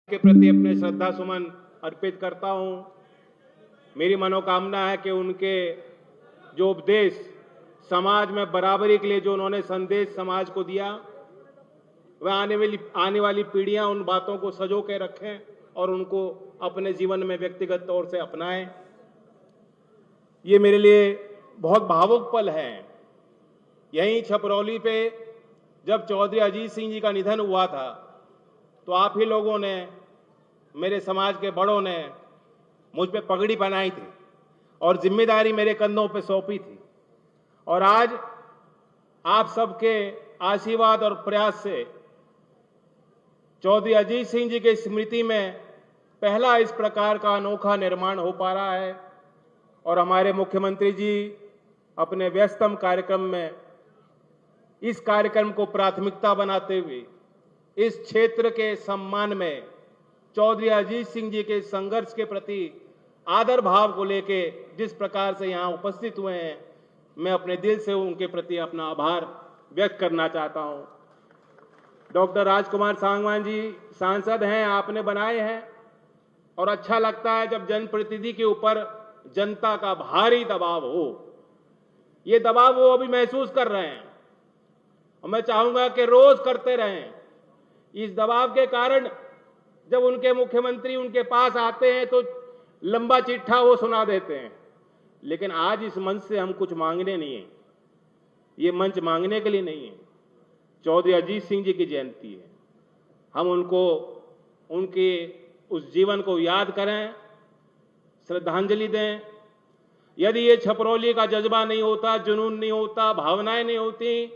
के प्रति अपने श्रद्धा सुमन अर्पित करता हूं। मेरी मनोकामना है कि उनके जो उपदेश समाज में बराबरी के लिए जो उन्होंने संदेश समाज को दिया, वह आने वाली पीढ़ियां उन बातों को सजो के रखें और उनको अपने जीवन में व्यक्तिगत तौर से अपनाएं। ये मेरे लिए बहुत भावुक पल है। यहीं छपरौली पे जब चौधरी अजीत सिंह जी का निधन हुआ था, तो आप ही लोगों ने, मेरे समाज के बड़ों ने मुझ पे पगड़ी पहनाई थी और जिम्मेदारी मेरे कंधों पे सौंपी थी। और आज आप सबके आशीर्वाद और प्रयास से चौधरी अजीत सिंह जी की स्मृति में पहला इस प्रकार का अनोखा निर्माण हो पा रहा है। और हमारे मुख्यमंत्री जी अपने व्यस्तम कार्यक्रम में इस कार्यक्रम को प्राथमिकता बनाते हुए इस क्षेत्र के सम्मान में चौधरी अजीत सिंह जी के संघर्ष के प्रति आदर भाव को लेके जिस प्रकार से यहाँ उपस्थित हुए हैं, मैं अपने दिल से उनके प्रति अपना आभार व्यक्त करना चाहता हूँ। डॉक्टर राजकुमार सांगवान जी सांसद हैं, आपने बनाए हैं, और अच्छा लगता है जब जनप्रतिनिधि के ऊपर जनता का भारी दबाव हो। ये दबाव वो अभी महसूस कर रहे हैं और मैं चाहूंगा कि रोज करते रहें। इस दबाव के कारण जब उनके मुख्यमंत्री उनके पास आते हैं तो लंबा चिट्ठा वो सुना देते हैं, लेकिन आज इस मंच से हम कुछ मांगने नहीं है। ये मंच मांगने के लिए नहीं है। चौधरी अजीत सिंह जी की जयंती है, हम उनको उनके उस जीवन को याद करें, श्रद्धांजलि दें। यदि ये छपरौली का जज्बा नहीं होता, जुनून नहीं होता, भावनाएं नहीं होती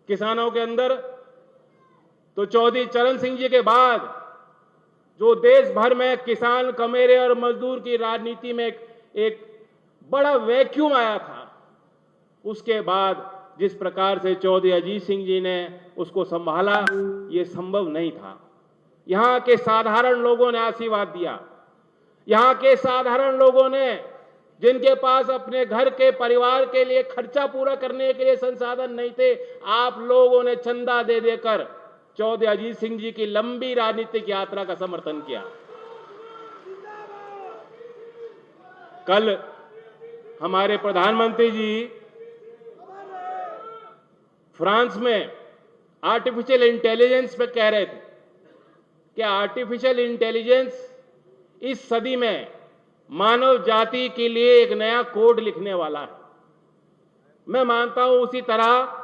किसानों के अंदर, तो चौधरी चरण सिंह जी के बाद जो देश भर में किसान, कमेरे और मजदूर की राजनीति में एक बड़ा वैक्यूम आया था, उसके बाद जिस प्रकार से चौधरी अजीत सिंह जी ने उसको संभाला, ये संभव नहीं था। यहां के साधारण लोगों ने आशीर्वाद दिया। यहां के साधारण लोगों ने, जिनके पास अपने घर के परिवार के लिए खर्चा पूरा करने के लिए संसाधन नहीं थे, आप लोगों ने चंदा दे देकर चौधरी अजीत सिंह जी की लंबी राजनीतिक यात्रा का समर्थन किया। कल हमारे प्रधानमंत्री जी फ्रांस में आर्टिफिशियल इंटेलिजेंस पे कह रहे थे कि आर्टिफिशियल इंटेलिजेंस इस सदी में मानव जाति के लिए एक नया कोड लिखने वाला है। मैं मानता हूं उसी तरह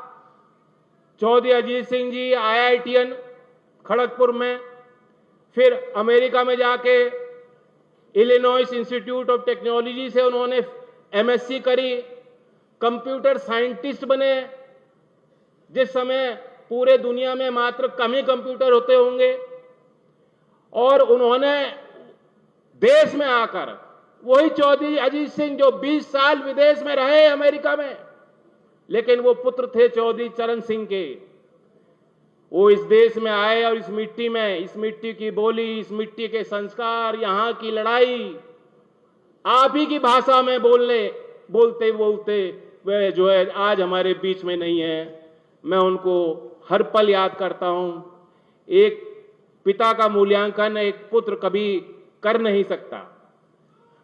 चौधरी अजीत सिंह जी IITN खड़गपुर में, फिर अमेरिका में जाके इलिनॉइस इंस्टीट्यूट ऑफ टेक्नोलॉजी से उन्होंने MSc करी, कंप्यूटर साइंटिस्ट बने। जिस समय पूरे दुनिया में मात्र कम ही कंप्यूटर होते होंगे, और उन्होंने देश में आकर, वही चौधरी अजीत सिंह जो 20 साल विदेश में रहे अमेरिका में, लेकिन वो पुत्र थे चौधरी चरण सिंह के। वो इस देश में आए और इस मिट्टी में, इस मिट्टी की बोली, इस मिट्टी के संस्कार, यहां की लड़ाई, आप ही की भाषा में बोलते वे जो है आज हमारे बीच में नहीं है। मैं उनको हर पल याद करता हूं। एक पिता का मूल्यांकन एक पुत्र कभी कर नहीं सकता।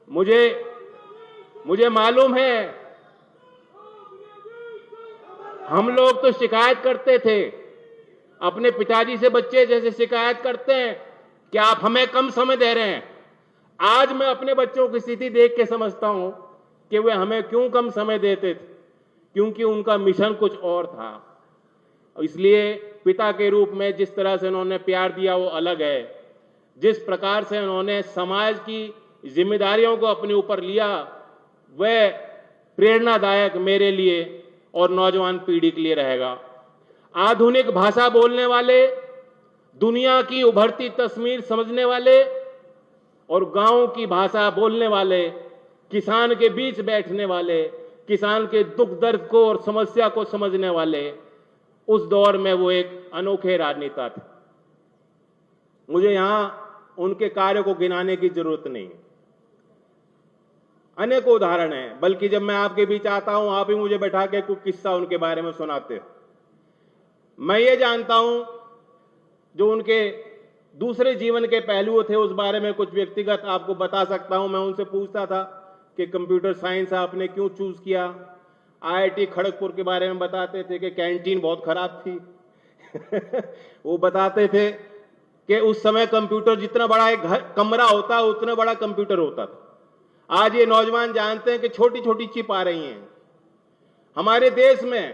मुझे मालूम है, हम लोग तो शिकायत करते थे अपने पिताजी से, बच्चे जैसे शिकायत करते हैं कि आप हमें कम समय दे रहे हैं। आज मैं अपने बच्चों की स्थिति देख के समझता हूं कि वे हमें क्यों कम समय देते थे, क्योंकि उनका मिशन कुछ और था। इसलिए पिता के रूप में जिस तरह से उन्होंने प्यार दिया वो अलग है। जिस प्रकार से उन्होंने समाज की जिम्मेदारियों को अपने ऊपर लिया, वह प्रेरणादायक मेरे लिए और नौजवान पीढ़ी के लिए रहेगा। आधुनिक भाषा बोलने वाले, दुनिया की उभरती तस्वीर समझने वाले और गांव की भाषा बोलने वाले, किसान के बीच बैठने वाले, किसान के दुख दर्द को और समस्या को समझने वाले, उस दौर में वो एक अनोखे राजनेता थे। मुझे यहां उनके कार्य को गिनाने की जरूरत नहीं, अनेक उदाहरण हैं। बल्कि जब मैं आपके बीच आता हूं, आप ही मुझे बैठा के कुछ किस्सा उनके बारे में सुनाते हो। मैं ये जानता हूं जो उनके दूसरे जीवन के पहलू थे, उस बारे में कुछ व्यक्तिगत आपको बता सकता हूं। मैं उनसे पूछता था कि कंप्यूटर साइंस आपने क्यों चूज किया। आईआईटी खड़गपुर के बारे में बताते थे कि कैंटीन बहुत खराब थी। वो बताते थे कि उस समय कंप्यूटर जितना बड़ा एक कमरा होता उतना बड़ा कंप्यूटर होता था। आज ये नौजवान जानते हैं कि छोटी छोटी चिप आ रही हैं। हमारे देश में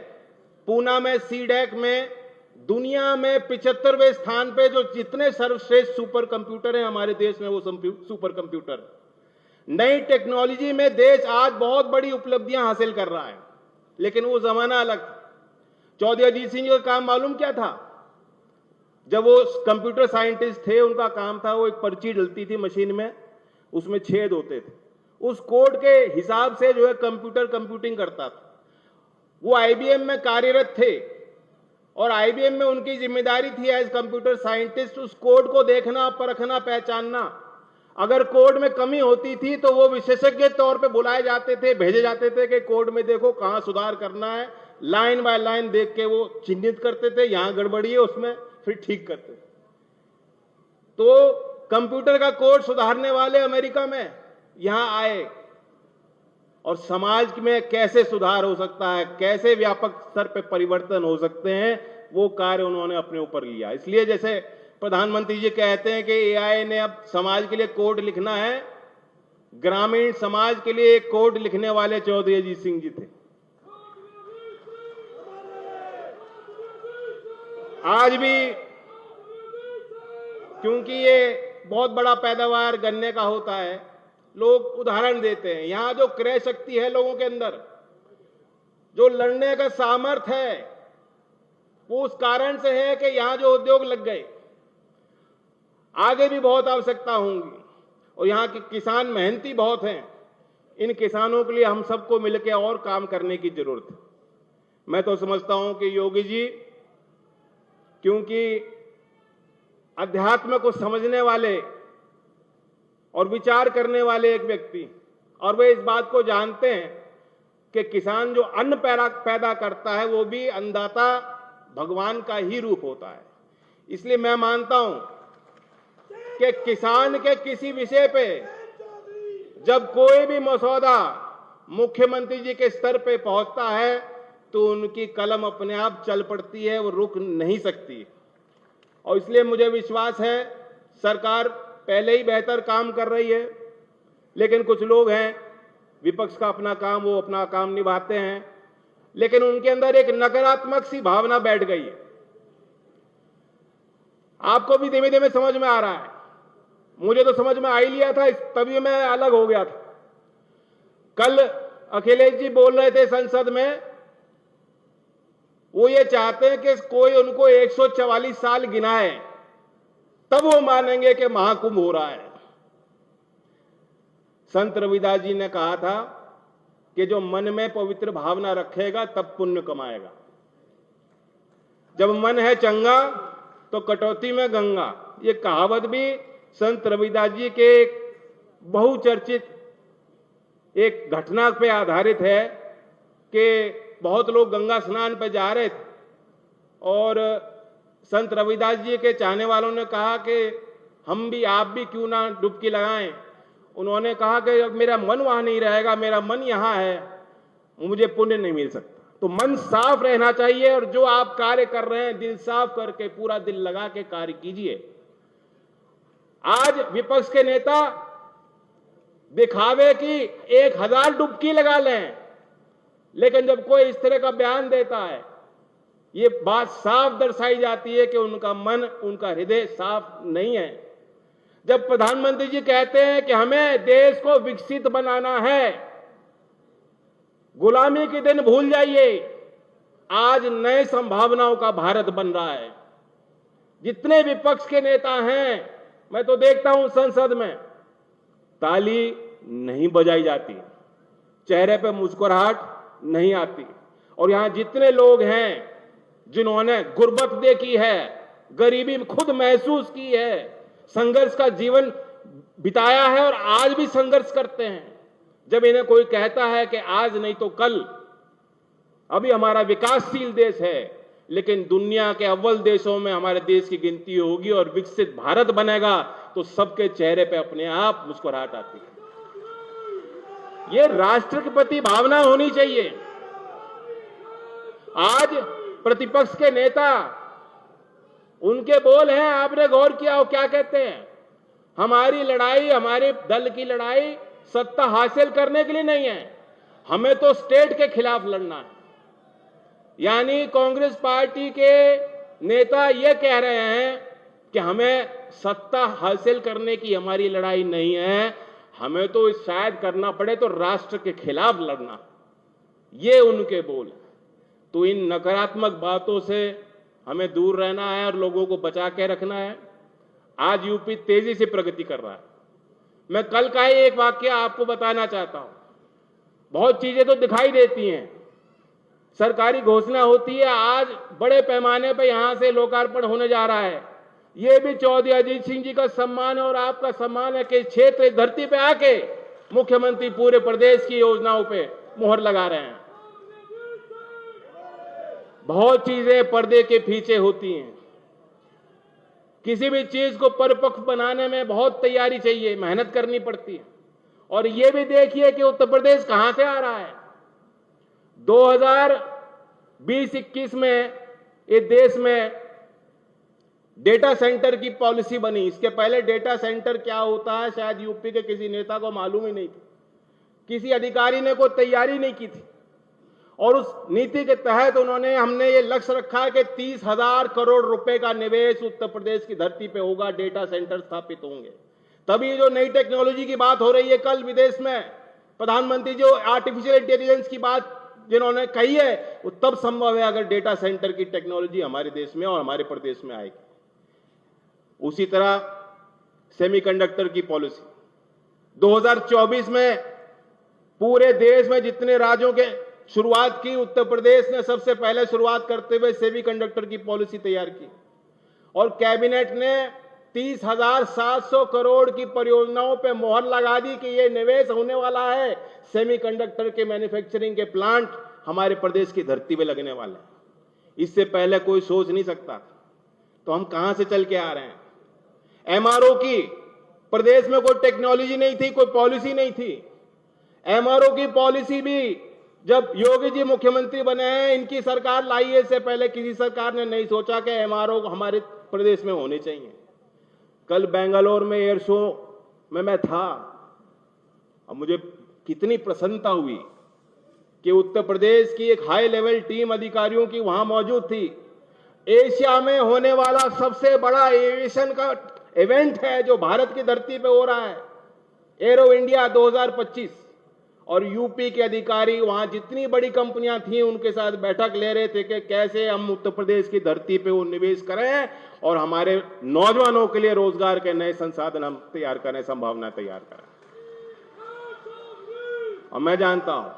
पूना में सीडैक में दुनिया में 75वें स्थान पे जो जितने सर्वश्रेष्ठ सुपर कंप्यूटर हैं हमारे देश में, वो सुपर कंप्यूटर। नई टेक्नोलॉजी में देश आज बहुत बड़ी उपलब्धियां हासिल कर रहा है, लेकिन वो जमाना अलग था। चौधरी अजीत सिंह जी का काम मालूम क्या था? जब वो कंप्यूटर साइंटिस्ट थे, उनका काम था, वो एक पर्ची डलती थी मशीन में, उसमें छेद होते थे, उस कोड के हिसाब से जो है कंप्यूटर कंप्यूटिंग करता था। वो आईबीएम में कार्यरत थे और आईबीएम में उनकी जिम्मेदारी थी एज कंप्यूटर साइंटिस्ट उस कोड को देखना, परखना, पहचानना। अगर कोड में कमी होती थी तो वो विशेषज्ञ के तौर पे बुलाए जाते थे, भेजे जाते थे कि कोड में देखो कहां सुधार करना है। लाइन बाय लाइन देख के वो चिन्हित करते थे, यहां गड़बड़ी है उसमें, फिर ठीक करते थे। तो कंप्यूटर का कोड सुधारने वाले अमेरिका में यहां आए और समाज में कैसे सुधार हो सकता है, कैसे व्यापक स्तर पर परिवर्तन हो सकते हैं, वो कार्य उन्होंने अपने ऊपर लिया। इसलिए जैसे प्रधानमंत्री जी कहते हैं कि एआई ने अब समाज के लिए कोड लिखना है, ग्रामीण समाज के लिए एक कोड लिखने वाले चौधरी अजीत सिंह जी थे। आज भी क्योंकि ये बहुत बड़ा पैदावार गन्ने का होता है, लोग उदाहरण देते हैं, यहां जो क्रय शक्ति है लोगों के अंदर, जो लड़ने का सामर्थ्य है, वो उस कारण से है कि यहां जो उद्योग लग गए। आगे भी बहुत आवश्यकता होंगी और यहाँ के किसान मेहनती बहुत हैं। इन किसानों के लिए हम सबको मिलकर और काम करने की जरूरत है। मैं तो समझता हूं कि योगी जी, क्योंकि अध्यात्म को समझने वाले और विचार करने वाले एक व्यक्ति, और वे इस बात को जानते हैं कि किसान जो अन्न पैदा करता है वो भी अन्नदाता भगवान का ही रूप होता है। इसलिए मैं मानता हूं कि किसान के किसी विषय पे जब कोई भी मसौदा मुख्यमंत्री जी के स्तर पे पहुंचता है तो उनकी कलम अपने आप चल पड़ती है, वो रुक नहीं सकती। और इसलिए मुझे विश्वास है सरकार पहले ही बेहतर काम कर रही है, लेकिन कुछ लोग हैं विपक्ष का अपना काम, वो अपना काम निभाते हैं, लेकिन उनके अंदर एक नकारात्मक सी भावना बैठ गई है। आपको भी धीमे धीमे समझ में आ रहा है, मुझे तो समझ में आ ही लिया था, तभी मैं अलग हो गया था। कल अखिलेश जी बोल रहे थे संसद में, वो ये चाहते हैं कि कोई उनको 144 साल गिनाए तब वो मानेंगे कि महाकुंभ हो रहा है। संत रविदास जी ने कहा था कि जो मन में पवित्र भावना रखेगा तब पुण्य कमाएगा। जब मन है चंगा तो कटौती में गंगा। ये कहावत भी संत रविदास जी के एक बहुचर्चित एक घटना पे आधारित है कि बहुत लोग गंगा स्नान पे जा रहे थे और संत रविदास जी के चाहने वालों ने कहा कि हम भी, आप भी क्यों ना डुबकी लगाएं। उन्होंने कहा कि मेरा मन वहां नहीं रहेगा, मेरा मन यहां है, मुझे पुण्य नहीं मिल सकता। तो मन साफ रहना चाहिए और जो आप कार्य कर रहे हैं दिल साफ करके, पूरा दिल लगा के कार्य कीजिए। आज विपक्ष के नेता दिखावे की 1000 डुबकी लगा लें, लेकिन जब कोई इस तरह का बयान देता है, ये बात साफ दर्शाई जाती है कि उनका मन, उनका हृदय साफ नहीं है। जब प्रधानमंत्री जी कहते हैं कि हमें देश को विकसित बनाना है, गुलामी के दिन भूल जाइए, आज नए संभावनाओं का भारत बन रहा है। जितने विपक्ष के नेता हैं, मैं तो देखता हूं संसद में ताली नहीं बजाई जाती, चेहरे पे मुस्कुराहट नहीं आती। और यहां जितने लोग हैं जिन्होंने गुर्बत देखी है, गरीबी खुद महसूस की है, संघर्ष का जीवन बिताया है और आज भी संघर्ष करते हैं, जब इन्हें कोई कहता है कि आज नहीं तो कल, अभी हमारा विकासशील देश है, लेकिन दुनिया के अव्वल देशों में हमारे देश की गिनती होगी और विकसित भारत बनेगा तो सबके चेहरे पे अपने आप मुस्कुराहट आती है। ये राष्ट्र के प्रति भावना होनी चाहिए। आज प्रतिपक्ष के नेता, उनके बोल हैं, आपने गौर किया हो क्या कहते हैं? हमारी लड़ाई, हमारे दल की लड़ाई सत्ता हासिल करने के लिए नहीं है, हमें तो स्टेट के खिलाफ लड़ना है। यानी कांग्रेस पार्टी के नेता ये कह रहे हैं कि हमें सत्ता हासिल करने की हमारी लड़ाई नहीं है, हमें तो शायद करना पड़े तो राष्ट्र के खिलाफ लड़ना। ये उनके बोल है। तो इन नकारात्मक बातों से हमें दूर रहना है और लोगों को बचा के रखना है। आज यूपी तेजी से प्रगति कर रहा है। मैं कल का ही एक वाकया आपको बताना चाहता हूं। बहुत चीजें तो दिखाई देती हैं, सरकारी घोषणा होती है, आज बड़े पैमाने पर यहां से लोकार्पण होने जा रहा है। ये भी चौधरी अजीत सिंह जी का सम्मान है और आपका सम्मान है कि क्षेत्र धरती पे आके मुख्यमंत्री पूरे प्रदेश की योजनाओं पे मुहर लगा रहे हैं। बहुत चीजें पर्दे के पीछे होती हैं। किसी भी चीज को परिपक्व बनाने में बहुत तैयारी चाहिए, मेहनत करनी पड़ती है। और ये भी देखिए कि उत्तर प्रदेश कहां से आ रहा है। 2020-21 में ये देश में डेटा सेंटर की पॉलिसी बनी। इसके पहले डेटा सेंटर क्या होता है शायद यूपी के किसी नेता को मालूम ही नहीं थी, किसी अधिकारी ने कोई तैयारी नहीं की थी। और उस नीति के तहत हमने ये लक्ष्य रखा है कि 30,000 करोड़ रुपए का निवेश उत्तर प्रदेश की धरती पे होगा, डेटा सेंटर स्थापित होंगे। तभी जो नई टेक्नोलॉजी की बात हो रही है, कल विदेश में प्रधानमंत्री जो आर्टिफिशियल इंटेलिजेंस की बात जिन्होंने कही है, वो तब संभव है अगर डेटा सेंटर की टेक्नोलॉजी हमारे देश में और हमारे प्रदेश में आएगी। उसी तरह सेमीकंडक्टर की पॉलिसी 2024 में पूरे देश में जितने राज्यों के शुरुआत की, उत्तर प्रदेश ने सबसे पहले शुरुआत करते हुए सेमीकंडक्टर की पॉलिसी तैयार की और कैबिनेट ने 30,700 करोड़ की परियोजनाओं पे मोहर लगा दी कि ये निवेश होने वाला है। सेमीकंडक्टर के मैन्युफैक्चरिंग के प्लांट हमारे प्रदेश की धरती पे लगने वाले हैं। इससे पहले कोई सोच नहीं सकता। तो हम कहां से चल के आ रहे हैं? एमआरओ की प्रदेश में कोई टेक्नोलॉजी नहीं थी, कोई पॉलिसी नहीं थी। एमआरओ की पॉलिसी भी जब योगी जी मुख्यमंत्री बने हैं, इनकी सरकार लाई है, इससे पहले किसी सरकार ने नहीं सोचा कि एमआरओ हमारे प्रदेश में होने चाहिए। कल बेंगलोर में एयर शो में मैं था और मुझे कितनी प्रसन्नता हुई कि उत्तर प्रदेश की एक हाई लेवल टीम अधिकारियों की वहां मौजूद थी। एशिया में होने वाला सबसे बड़ा एविएशन का इवेंट है जो भारत की धरती पे हो रहा है, एरो इंडिया 2025। और यूपी के अधिकारी वहां जितनी बड़ी कंपनियां थी उनके साथ बैठक ले रहे थे कि कैसे हम उत्तर प्रदेश की धरती पे वो निवेश करें और हमारे नौजवानों के लिए रोजगार के नए संसाधन हम तैयार करें, संभावना तैयार करें। और मैं जानता हूं,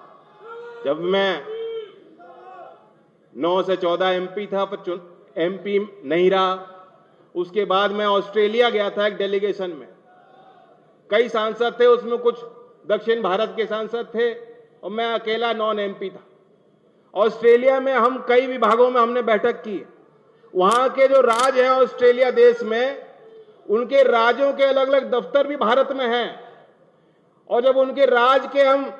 जब मैं 9 से 14 एमपी था, पर एमपी नहीं रहा, उसके बाद मैं ऑस्ट्रेलिया गया था एक डेलीगेशन में। कई सांसद थे, उसमें कुछ दक्षिण भारत के सांसद थे और मैं अकेला नॉन एमपी था। ऑस्ट्रेलिया में हम कई विभागों में हमने बैठक की। वहां के जो राज्य हैं ऑस्ट्रेलिया देश में, उनके राज्यों के अलग अलग दफ्तर भी भारत में हैं। और जब उनके राज्य के हम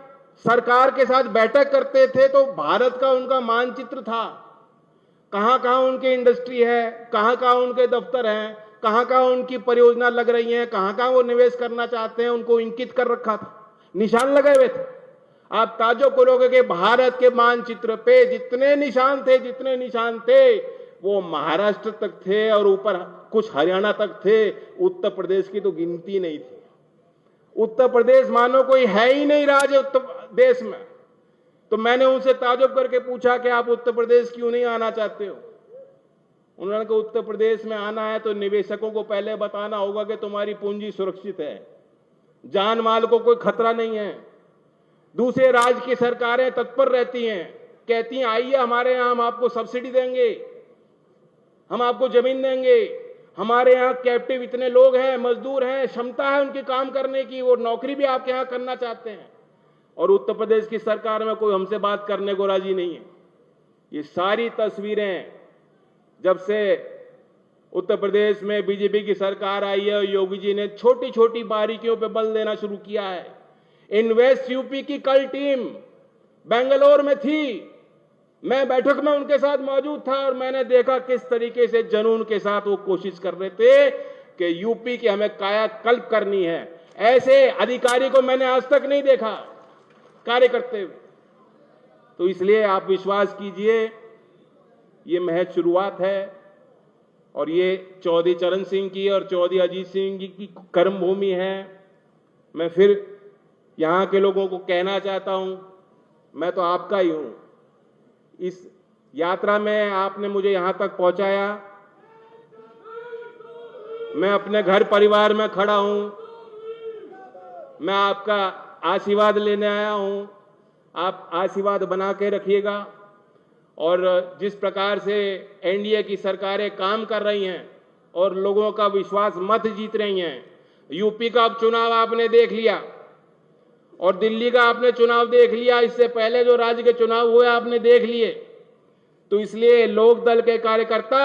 सरकार के साथ बैठक करते थे तो भारत का उनका मानचित्र था, कहां कहां उनकी इंडस्ट्री है, कहां कहां उनके दफ्तर हैं, कहां कहां उनकी परियोजना लग रही हैं, कहां कहां वो निवेश करना चाहते हैं, उनको इंकित कर रखा था, निशान लगे हुए थे। आप ताज्जुब करोगे कि भारत के मानचित्र पे जितने निशान थे वो महाराष्ट्र तक थे और ऊपर कुछ हरियाणा तक थे। उत्तर प्रदेश की तो गिनती नहीं थी। उत्तर प्रदेश मानो कोई है ही नहीं राज्य उत्तर देश में। तो मैंने उनसे ताज्जुब करके पूछा कि आप उत्तर प्रदेश क्यों नहीं आना चाहते हो? उन्होंने कहा उत्तर प्रदेश में आना है तो निवेशकों को पहले बताना होगा कि तुम्हारी पूंजी सुरक्षित है, जान माल को कोई खतरा नहीं है। दूसरे राज्य की सरकारें तत्पर रहती हैं, कहती हैं आइए हमारे यहां, हम आपको सब्सिडी देंगे, हम आपको जमीन देंगे, हमारे यहाँ कैप्टिव इतने लोग हैं, मजदूर हैं, क्षमता है उनकी काम करने की, वो नौकरी भी आपके यहाँ करना चाहते हैं। और उत्तर प्रदेश की सरकार में कोई हमसे बात करने को राजी नहीं है। ये सारी तस्वीरें जब से उत्तर प्रदेश में बीजेपी की सरकार आई है, योगी जी ने छोटी छोटी बारीकियों पे बल देना शुरू किया है। इन्वेस्ट यूपी की कल टीम बेंगलोर में थी, मैं बैठक में उनके साथ मौजूद था और मैंने देखा किस तरीके से जुनून के साथ वो कोशिश कर रहे थे कि यूपी की हमें कायाकल्प करनी है। ऐसे अधिकारी को मैंने आज तक नहीं देखा कार्य करते हुए। तो इसलिए आप विश्वास कीजिए, ये महज शुरुआत है और ये चौधरी चरण सिंह की और चौधरी अजीत सिंह जी की कर्मभूमि है। मैं फिर यहां के लोगों को कहना चाहता हूं, मैं तो आपका ही हूं। इस यात्रा में आपने मुझे यहां तक पहुंचाया, मैं अपने घर परिवार में खड़ा हूं, मैं आपका आशीर्वाद लेने आया हूं। आप आशीर्वाद बना के रखिएगा और जिस प्रकार से एनडीए की सरकारें काम कर रही हैं और लोगों का विश्वास मत जीत रही हैं, यूपी का अब चुनाव आपने देख लिया और दिल्ली का आपने चुनाव देख लिया, इससे पहले जो राज्य के चुनाव हुए आपने देख लिए। तो इसलिए लोक दल के कार्यकर्ता,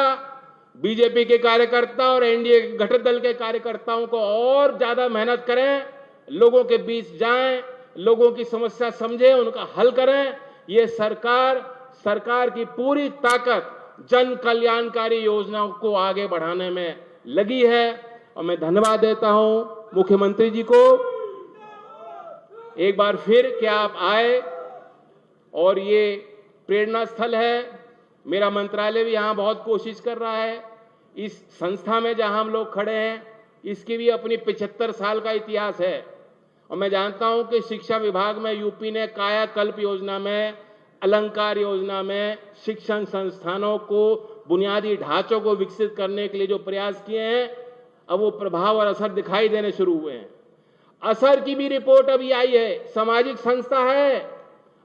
बीजेपी के कार्यकर्ता और एनडीए घटक दल के कार्यकर्ताओं को और ज्यादा मेहनत करें, लोगों के बीच जाएं, लोगों की समस्या समझें, उनका हल करें। ये सरकार की पूरी ताकत जन कल्याणकारी योजनाओं को आगे बढ़ाने में लगी है और मैं धन्यवाद देता हूं मुख्यमंत्री जी को एक बार फिर कि आप आए और ये प्रेरणा स्थल है। मेरा मंत्रालय भी यहां बहुत कोशिश कर रहा है। इस संस्था में जहां हम लोग खड़े हैं, इसकी भी अपनी 75 साल का इतिहास है और मैं जानता हूं कि शिक्षा विभाग में यूपी ने कायाकल्प योजना में, अलंकार योजना में शिक्षण संस्थानों को, बुनियादी ढांचों को विकसित करने के लिए जो प्रयास किए हैं, अब वो प्रभाव और असर दिखाई देने शुरू हुए हैं। असर की भी रिपोर्ट अभी आई है, सामाजिक संस्था है,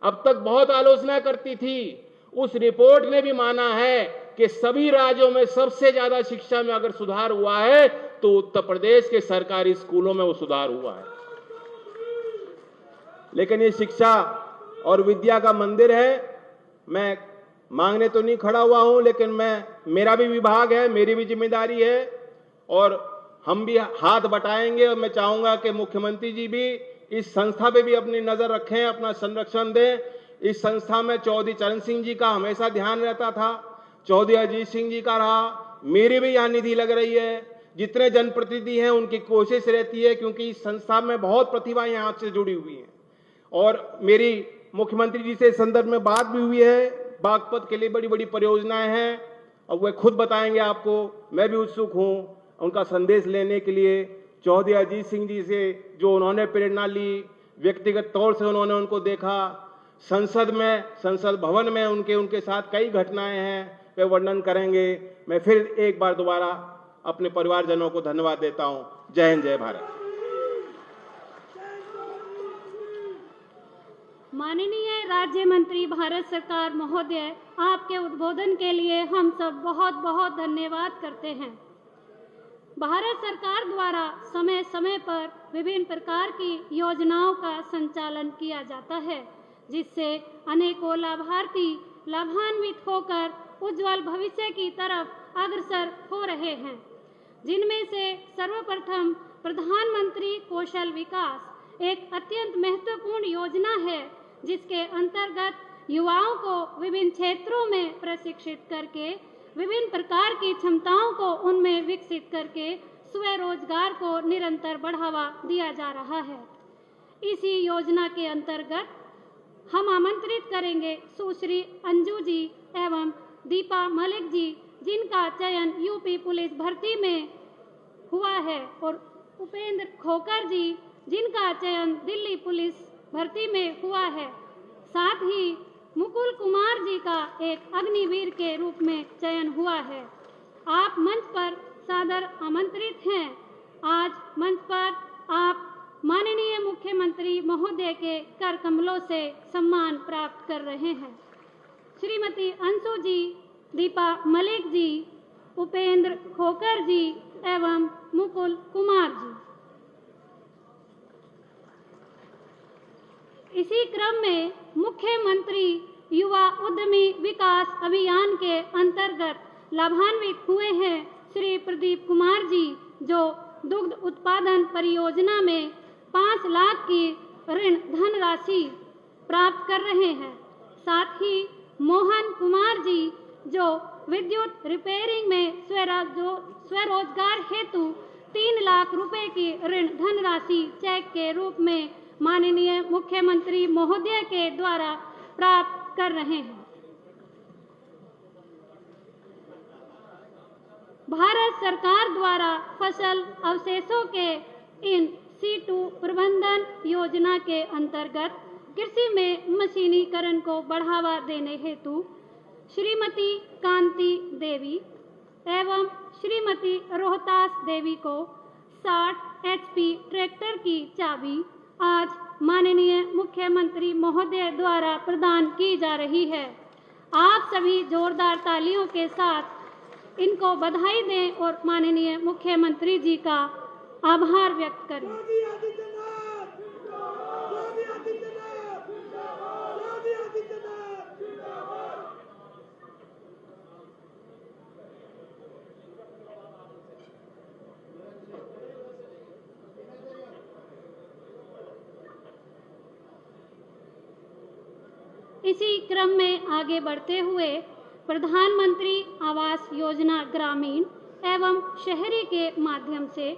अब तक बहुत आलोचना करती थी, उस रिपोर्ट ने भी माना है कि सभी राज्यों में सबसे ज्यादा शिक्षा में अगर सुधार हुआ है तो उत्तर प्रदेश के सरकारी स्कूलों में वो सुधार हुआ है। लेकिन ये शिक्षा और विद्या का मंदिर है। मैं मांगने तो नहीं खड़ा हुआ हूं, लेकिन मेरा भी विभाग है, मेरी भी जिम्मेदारी है और हम भी हाथ बटाएंगे और मैं चाहूंगा कि मुख्यमंत्री जी भी इस संस्था पे भी अपनी नजर रखें, अपना संरक्षण दें। इस संस्था में चौधरी चरण सिंह जी का हमेशा ध्यान रहता था, चौधरी अजीत सिंह जी का रहा, मेरी भी यहाँ निधि लग रही है। जितने जनप्रतिनिधि हैं उनकी कोशिश रहती है, क्योंकि इस संस्था में बहुत प्रतिभा यहाँ से जुड़ी हुई है और मेरी मुख्यमंत्री जी से इस संदर्भ में बात भी हुई है। बागपत के लिए बड़ी बड़ी परियोजनाएं हैं और वे खुद बताएंगे आपको। मैं भी उत्सुक हूं उनका संदेश लेने के लिए। चौधरी अजीत सिंह जी से जो उन्होंने प्रेरणा ली, व्यक्तिगत तौर से उन्होंने उनको देखा, संसद भवन में उनके साथ कई घटनाएं हैं, वे वर्णन करेंगे। मैं फिर एक बार दोबारा अपने परिवारजनों को धन्यवाद देता हूं। जय हिंद, जय भारत। माननीय राज्य मंत्री भारत सरकार महोदय, आपके उद्बोधन के लिए हम सब बहुत बहुत धन्यवाद करते हैं। भारत सरकार द्वारा समय समय पर विभिन्न प्रकार की योजनाओं का संचालन किया जाता है, जिससे अनेकों लाभार्थी लाभान्वित होकर उज्जवल भविष्य की तरफ अग्रसर हो रहे हैं। जिनमें से सर्वप्रथम प्रधानमंत्री कौशल विकास एक अत्यंत महत्वपूर्ण योजना है, जिसके अंतर्गत युवाओं को विभिन्न क्षेत्रों में प्रशिक्षित करके विभिन्न प्रकार की क्षमताओं को उनमें विकसित करके स्वरोजगार को निरंतर बढ़ावा दिया जा रहा है। इसी योजना के अंतर्गत हम आमंत्रित करेंगे सुश्री अंजू जी एवं दीपा मलिक जी, जिनका चयन यूपी पुलिस भर्ती में हुआ है, और उपेंद्र खोकर जी, जिनका चयन दिल्ली पुलिस भर्ती में हुआ है। साथ ही मुकुल कुमार जी का एक अग्निवीर के रूप में चयन हुआ है। आप मंच पर सादर आमंत्रित हैं। आज मंच पर आप माननीय मुख्यमंत्री महोदय के कर कमलों से सम्मान प्राप्त कर रहे हैं। श्रीमती अंशु जी, दीपा मलिक जी, उपेंद्र खोकर जी एवं मुकुल कुमार जी। इसी क्रम में मुख्यमंत्री युवा उद्यमी विकास अभियान के अंतर्गत लाभान्वित हुए हैं श्री प्रदीप कुमार जी, जो दुग्ध उत्पादन परियोजना में 5 लाख की ऋण धनराशि प्राप्त कर रहे हैं। साथ ही मोहन कुमार जी, जो विद्युत रिपेयरिंग में स्वरोजगार हेतु 3 लाख रुपए की ऋण धनराशि चेक के रूप में माननीय मुख्यमंत्री महोदय के द्वारा प्राप्त कर रहे हैं। भारत सरकार द्वारा फसल अवशेषों के इन सीटू प्रबंधन योजना के अंतर्गत कृषि में मशीनीकरण को बढ़ावा देने हेतु श्रीमती कांति देवी एवं श्रीमती रोहतास देवी को 60 HP ट्रैक्टर की चाबी आज माननीय मुख्यमंत्री महोदय द्वारा प्रदान की जा रही है। आप सभी जोरदार तालियों के साथ इनको बधाई दें और माननीय मुख्यमंत्री जी का आभार व्यक्त करें। इसी क्रम में आगे बढ़ते हुए प्रधानमंत्री आवास योजना ग्रामीण एवं शहरी के माध्यम से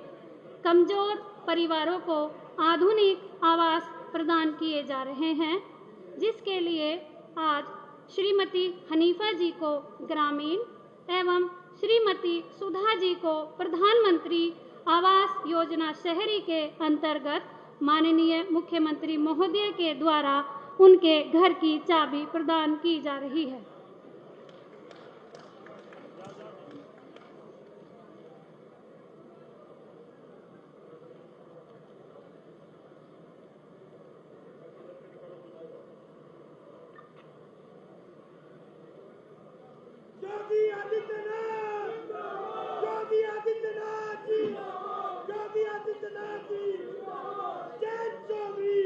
कमजोर परिवारों को आधुनिक आवास प्रदान किए जा रहे हैं, जिसके लिए आज श्रीमती हनीफा जी को ग्रामीण एवं श्रीमती सुधा जी को प्रधानमंत्री आवास योजना शहरी के अंतर्गत माननीय मुख्यमंत्री महोदय के द्वारा उनके घर की चाबी प्रदान की जा रही है। योगी आदित्यनाथ जी, योगी आदित्यनाथ जी, जय जोगी।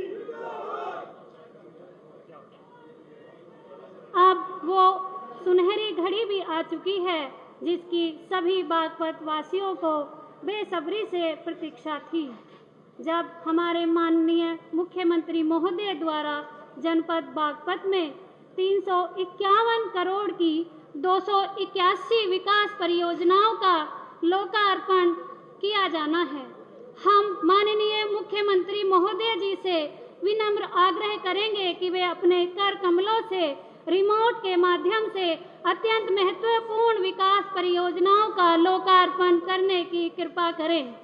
अब वो सुनहरी घड़ी भी आ चुकी है, जिसकी सभी बागपत वासियों को बेसब्री से प्रतीक्षा थी, जब हमारे माननीय मुख्यमंत्री महोदय द्वारा जनपद बागपत में 351 करोड़ की 281 विकास परियोजनाओं का लोकार्पण किया जाना है। हम माननीय मुख्यमंत्री महोदय जी से विनम्र आग्रह करेंगे कि वे अपने कर कमलों से रिमोट के माध्यम से अत्यंत महत्वपूर्ण विकास परियोजनाओं का लोकार्पण करने की कृपा करें।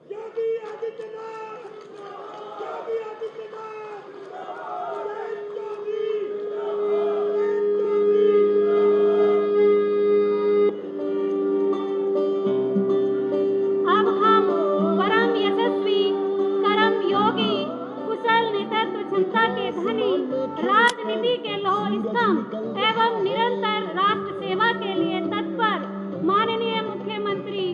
योगी आदित्यनाथ, योगी आदित्यनाथ, जय जोगी, अब हम परम यशस्वी, कर्म योगी, कुशल नेतृत्व क्षमता के धनी, राजनीति के लौह स्तंभ एवं निरंतर राष्ट्र सेवा के लिए तत्पर माननीय मुख्यमंत्री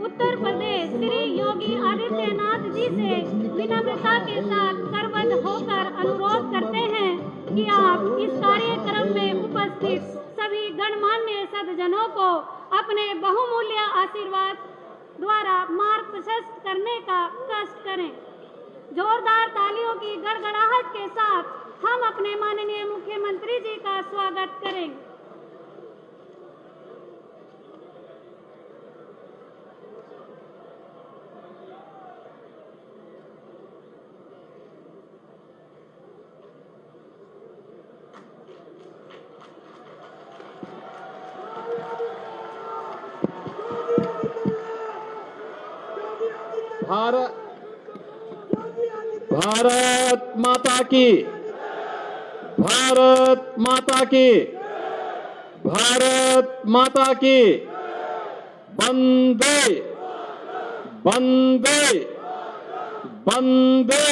उत्तर प्रदेश श्री योगी आदित्यनाथ जी से विनम्रता के साथ करबद्ध होकर अनुरोध करते हैं कि आप इस कार्यक्रम में उपस्थित सभी गणमान्य सज्जनों को अपने बहुमूल्य आशीर्वाद द्वारा मार्ग प्रशस्त करने का कष्ट करें। जोरदार तालियों की गड़गड़ाहट के साथ हम अपने माननीय मुख्यमंत्री जी का स्वागत करें। भारत माता की, भारत माता की, भारत माता की, वंदे वंदे वंदे।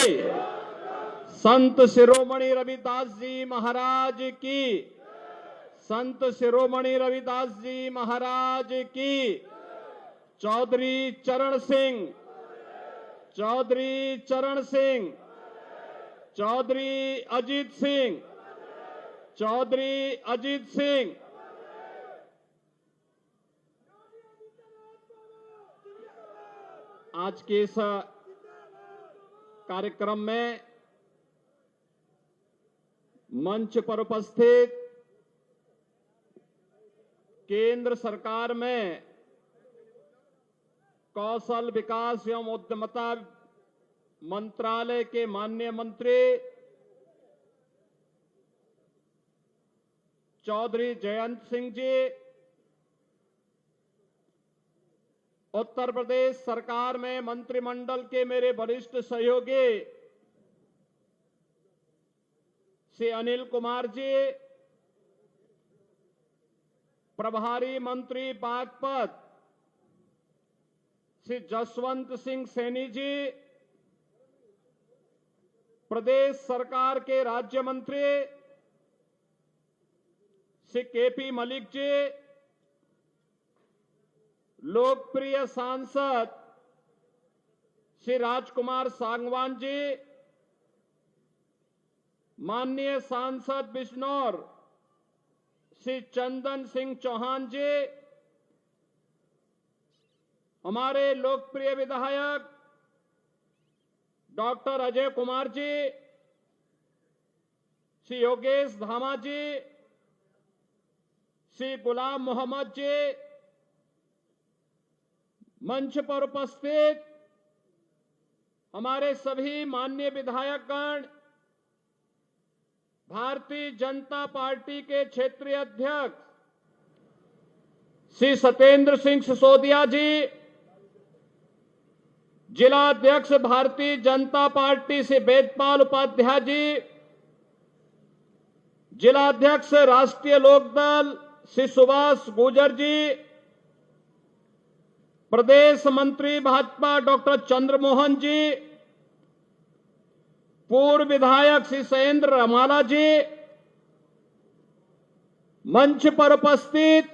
संत शिरोमणि रविदास जी महाराज की, संत शिरोमणि रविदास जी महाराज की। चौधरी चरण सिंह, चौधरी चरण सिंह, चौधरी अजीत सिंह, चौधरी अजीत सिंह, आज के इस कार्यक्रम में मंच पर उपस्थित केंद्र सरकार में कौशल विकास एवं उद्यमिता मंत्रालय के माननीय मंत्री चौधरी जयंत सिंह जी, उत्तर प्रदेश सरकार में मंत्रिमंडल के मेरे वरिष्ठ सहयोगी श्री अनिल कुमार जी, प्रभारी मंत्री बागपत श्री जसवंत सिंह सैनी जी, प्रदेश सरकार के राज्य मंत्री श्री केपी मलिक जी, लोकप्रिय सांसद श्री राजकुमार सांगवान जी, माननीय सांसद बिजनौर श्री चंदन सिंह चौहान जी, हमारे लोकप्रिय विधायक डॉक्टर अजय कुमार जी, श्री योगेश धामा जी, श्री गुलाम मोहम्मद जी, मंच पर उपस्थित हमारे सभी माननीय विधायकगण, भारतीय जनता पार्टी के क्षेत्रीय अध्यक्ष श्री सत्येंद्र सिंह सिसोदिया जी, जिला अध्यक्ष भारतीय जनता पार्टी से वेदपाल उपाध्याय जी, जिला अध्यक्ष राष्ट्रीय लोकदल श्री सुभाष गुर्जर जी, प्रदेश मंत्री भाजपा डॉक्टर चंद्रमोहन जी, पूर्व विधायक श्री शैलेंद्र रमाला जी, मंच पर उपस्थित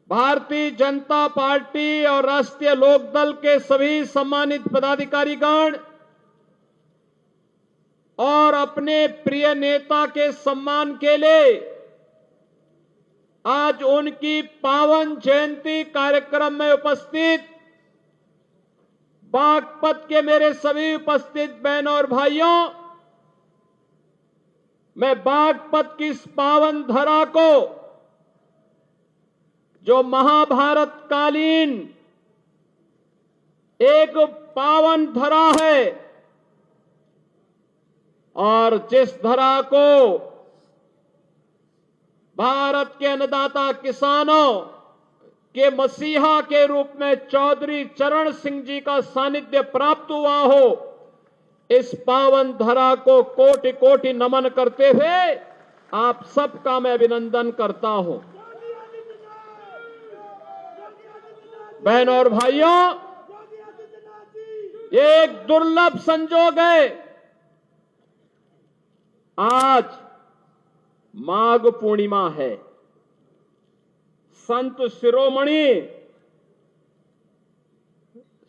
भारतीय जनता पार्टी और राष्ट्रीय लोकदल के सभी सम्मानित पदाधिकारीगण और अपने प्रिय नेता के सम्मान के लिए आज उनकी पावन जयंती कार्यक्रम में उपस्थित बागपत के मेरे सभी उपस्थित बहनों और भाइयों, मैं बागपत की इस पावन धरा को, जो महाभारत कालीन एक पावन धरा है और जिस धरा को भारत के अन्नदाता किसानों के मसीहा के रूप में चौधरी चरण सिंह जी का सानिध्य प्राप्त हुआ हो, इस पावन धरा को कोटि कोटि नमन करते हुए आप सबका मैं अभिनंदन करता हूं। बहनों और भाइयों, ये एक दुर्लभ संजोग है। आज माघ पूर्णिमा है, संत शिरोमणि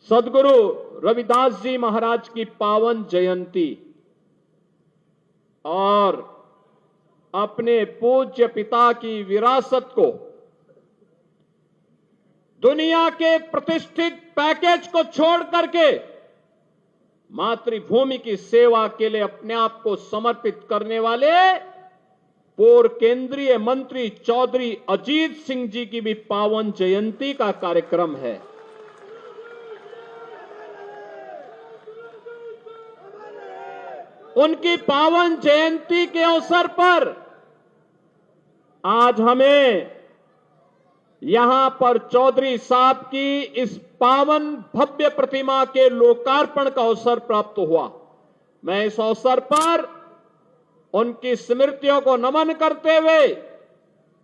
सदगुरु रविदास जी महाराज की पावन जयंती और अपने पूज्य पिता की विरासत को, दुनिया के प्रतिष्ठित पैकेज को छोड़ करके मातृभूमि की सेवा के लिए अपने आप को समर्पित करने वाले पूर्व केंद्रीय मंत्री चौधरी अजीत सिंह जी की भी पावन जयंती का कार्यक्रम है। उनकी पावन जयंती के अवसर पर आज हमें यहां पर चौधरी साहब की इस पावन भव्य प्रतिमा के लोकार्पण का अवसर प्राप्त हुआ। मैं इस अवसर पर उनकी स्मृतियों को नमन करते हुए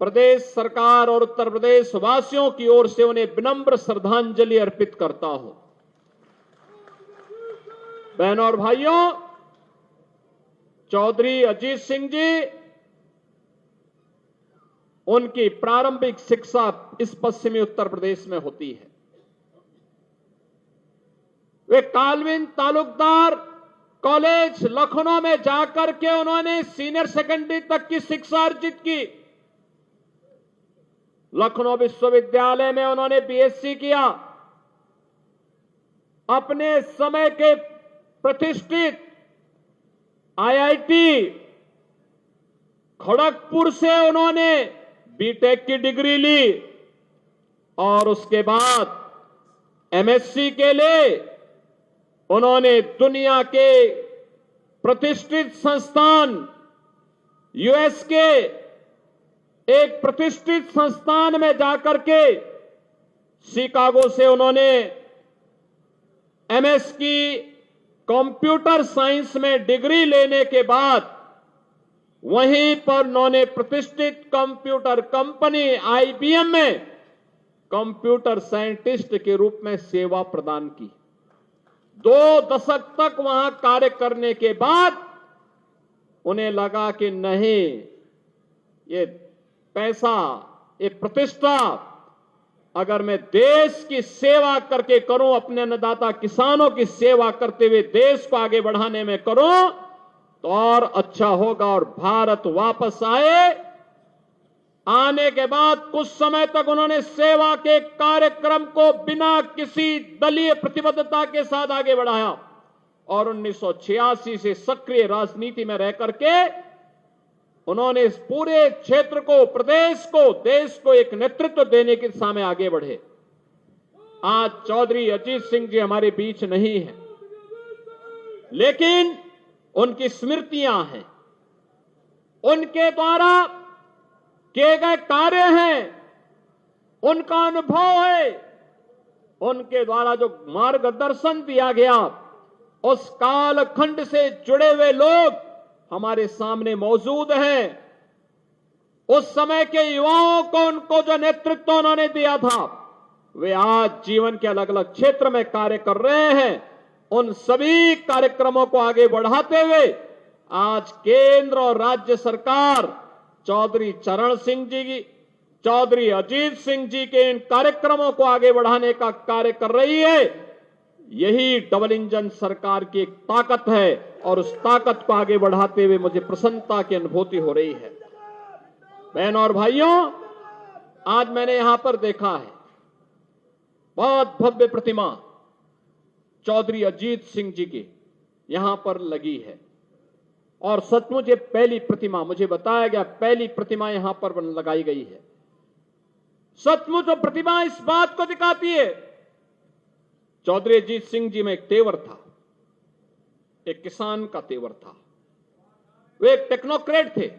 प्रदेश सरकार और उत्तर प्रदेश वासियों की ओर से उन्हें विनम्र श्रद्धांजलि अर्पित करता हूं। बहनों और भाइयों, चौधरी अजीत सिंह जी, उनकी प्रारंभिक शिक्षा इस पश्चिमी उत्तर प्रदेश में होती है। वे कालविन तालुकदार कॉलेज लखनऊ में जाकर के उन्होंने सीनियर सेकेंडरी तक की शिक्षा अर्जित की। लखनऊ विश्वविद्यालय में उन्होंने बीएससी किया। अपने समय के प्रतिष्ठित आईआईटी खड़गपुर से उन्होंने बीटेक की डिग्री ली और उसके बाद एमएससी के लिए उन्होंने दुनिया के प्रतिष्ठित संस्थान यूएस के एक प्रतिष्ठित संस्थान में जाकर के शिकागो से उन्होंने एमएस की कंप्यूटर साइंस में डिग्री लेने के बाद वहीं पर उन्होंने प्रतिष्ठित कंप्यूटर कंपनी आईबीएम में कंप्यूटर साइंटिस्ट के रूप में सेवा प्रदान की। 2 दशक तक वहां कार्य करने के बाद उन्हें लगा कि नहीं, ये पैसा, ये प्रतिष्ठा अगर मैं देश की सेवा करके करूं, अपने अन्नदाता किसानों की सेवा करते हुए देश को आगे बढ़ाने में करूं तो और अच्छा होगा। और भारत वापस आने के बाद कुछ समय तक उन्होंने सेवा के कार्यक्रम को बिना किसी दलीय प्रतिबद्धता के साथ आगे बढ़ाया और 1986 से सक्रिय राजनीति में रह करके उन्होंने इस पूरे क्षेत्र को, प्रदेश को, देश को एक नेतृत्व देने की दिशा में आगे बढ़े। आज चौधरी अजीत सिंह जी हमारे बीच नहीं है, लेकिन उनकी स्मृतियां हैं, उनके द्वारा किए गए कार्य हैं, उनका अनुभव है, उनके द्वारा जो मार्गदर्शन दिया गया, उस कालखंड से जुड़े हुए लोग हमारे सामने मौजूद हैं। उस समय के युवाओं को, उनको जो नेतृत्व उन्होंने दिया था, वे आज जीवन के अलग अलग क्षेत्र में कार्य कर रहे हैं। उन सभी कार्यक्रमों को आगे बढ़ाते हुए आज केंद्र और राज्य सरकार चौधरी चरण सिंह जी की, चौधरी अजीत सिंह जी के इन कार्यक्रमों को आगे बढ़ाने का कार्य कर रही है। यही डबल इंजन सरकार की एक ताकत है और उस ताकत को आगे बढ़ाते हुए मुझे प्रसन्नता की अनुभूति हो रही है। बहनों और भाइयों, आज मैंने यहां पर देखा है बहुत भव्य प्रतिमा चौधरी अजीत सिंह जी की यहां पर लगी है और सचमुच ये पहली प्रतिमा, मुझे बताया गया पहली प्रतिमा यहां पर लगाई गई है। सचमुच वो प्रतिमा इस बात को दिखाती है, चौधरी अजीत सिंह जी में एक तेवर था, एक किसान का तेवर था। वे एक टेक्नोक्रेट थे,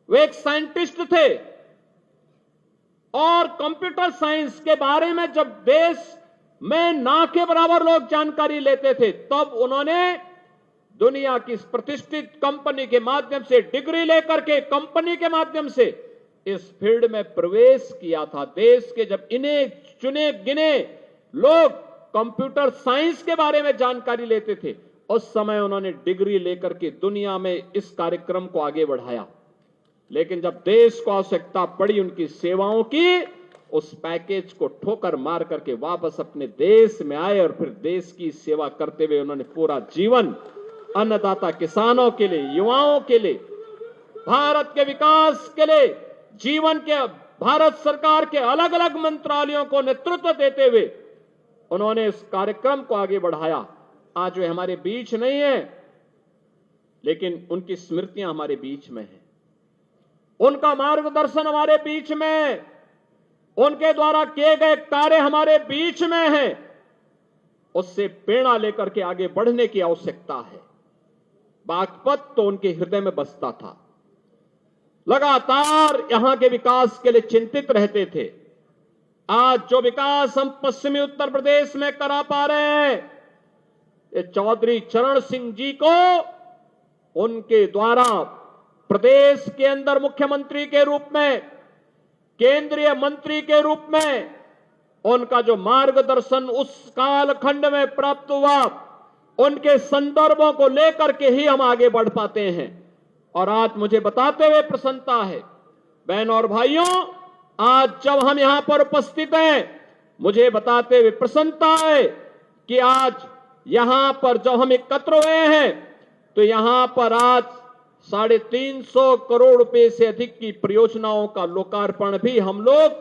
वे एक साइंटिस्ट थे और कंप्यूटर साइंस के बारे में जब देश में ना के बराबर लोग जानकारी लेते थे, तब उन्होंने दुनिया की इस प्रतिष्ठित कंपनी के माध्यम से डिग्री लेकर के कंपनी के माध्यम से इस फील्ड में प्रवेश किया था। देश के जब इन्हें चुने गिने लोग कंप्यूटर साइंस के बारे में जानकारी लेते थे, उस समय उन्होंने डिग्री लेकर के दुनिया में इस कार्यक्रम को आगे बढ़ाया। लेकिन जब देश को आवश्यकता पड़ी उनकी सेवाओं की, उस पैकेज को ठोकर मार करके वापस अपने देश में आए और फिर देश की सेवा करते हुए उन्होंने पूरा जीवन अन्नदाता किसानों के लिए, युवाओं के लिए, भारत के विकास के लिए जीवन के भारत सरकार के अलग अलग मंत्रालयों को नेतृत्व देते हुए उन्होंने इस कार्यक्रम को आगे बढ़ाया। आज वे हमारे बीच नहीं है, लेकिन उनकी स्मृतियां हमारे बीच में है, उनका मार्गदर्शन हमारे बीच में है, उनके द्वारा किए गए कार्य हमारे बीच में है। उससे प्रेरणा लेकर के आगे बढ़ने की आवश्यकता है। बागपत तो उनके हृदय में बसता था, लगातार यहां के विकास के लिए चिंतित रहते थे। आज जो विकास हम पश्चिमी उत्तर प्रदेश में करा पा रहे हैं, ये चौधरी चरण सिंह जी को उनके द्वारा प्रदेश के अंदर मुख्यमंत्री के रूप में, केंद्रीय मंत्री के रूप में उनका जो मार्गदर्शन उस कालखंड में प्राप्त हुआ, उनके संदर्भों को लेकर के ही हम आगे बढ़ पाते हैं। और आज मुझे बताते हुए प्रसन्नता है, बहनों और भाइयों, आज जब हम यहां पर उपस्थित हैं, मुझे बताते हुए प्रसन्नता है कि आज यहां पर जब हम एकत्र हुए हैं तो यहां पर आज 350 करोड़ रुपए से अधिक की परियोजनाओं का लोकार्पण भी हम लोग